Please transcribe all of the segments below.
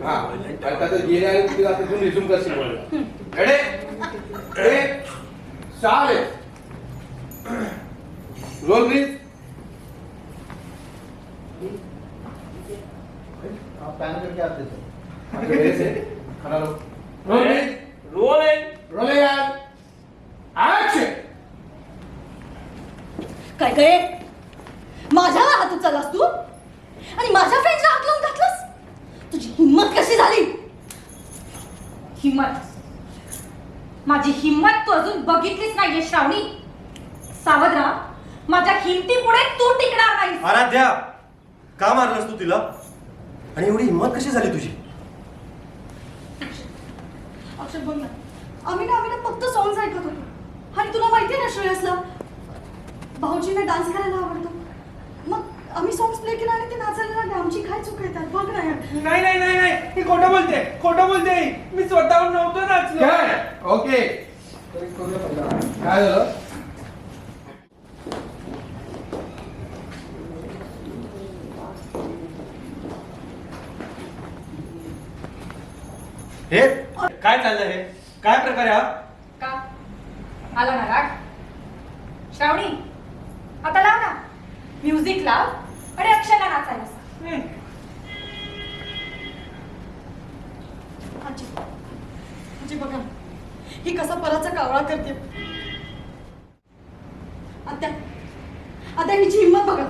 आता गेल्या आणि तिला तिथून रिझ्यूम करशील. रेडी चालेल. Roll please. पैन करके आते थे. मेरे से खड़ा लो. Roll please. रोलिंग यार. ऍक्शन. काय काय माझ्यावर हात उचललास तू आणि माझ्या फ्रेंडला हात लावून घातलास. तुझी हिम्मत कशी झाली? माझी हिम्मत तू अजून बघितलीच नाहीये श्रावणी. सावध राहा, माझ्या हिमती पुढे तू टिकणार नाही. आराध्या, का मारलंस तू तिला आणि एवढी हिम्मत कशी झाली तुझी? अक्षर बोल ना. आम्ही ना फक्त सॉंग्स ऐकत होतो आणि तुला माहिती आहे ना श्रेयसला भाऊजींना डान्स करायला आवडतो. मग आम्ही सॉंग्स प्ले केला आणि ते नाचायला लागले. आमची काय चूक आहे त्यात? बघ ना यार. नाही ती खोटं बोलते. मी स्वतःहून नव्हतो नाचलो. ओके. काय झालं? हे काय चाललंय? हे काय प्रकार आहे हा? का आला ना राग? श्रावणी, आता लाव ना म्युझिक लाव आणि अक्षयला नाचायला सांग. आजी बघा ही कसा पराचा कावळा करते. आता हिची हिंमत बघा.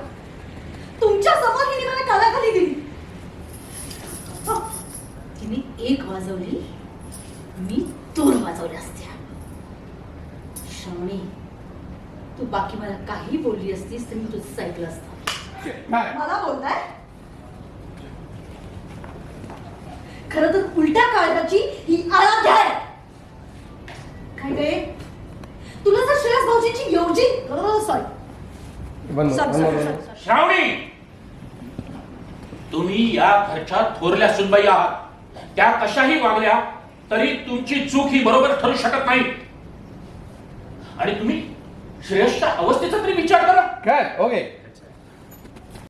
तुमच्या समोर हिने मला कालाखाली दिली. तिने एक वाजवली, मी 2 वाजवल्या असत्या. श्रावणी, तू बाकी मला काही बोलली असतीस तर मी तुझं ऐकलं असतं. मला बोलताय? खरं तर उलट्या काळजाची ही आराध्या आहे. काय गे तुला जर श्रेयस भाऊजींची एवढी सॉरी श्रावणी, तुम्ही या घरच्या थोरल्या सुनबाई आहात. त्या कशाही वागल्या तरी तुमची चूक ही बरोबर ठरू शकत नाही. आणि तुम्ही श्रेयसच्या अवस्थेचा तरी विचार करा. काय? ओके.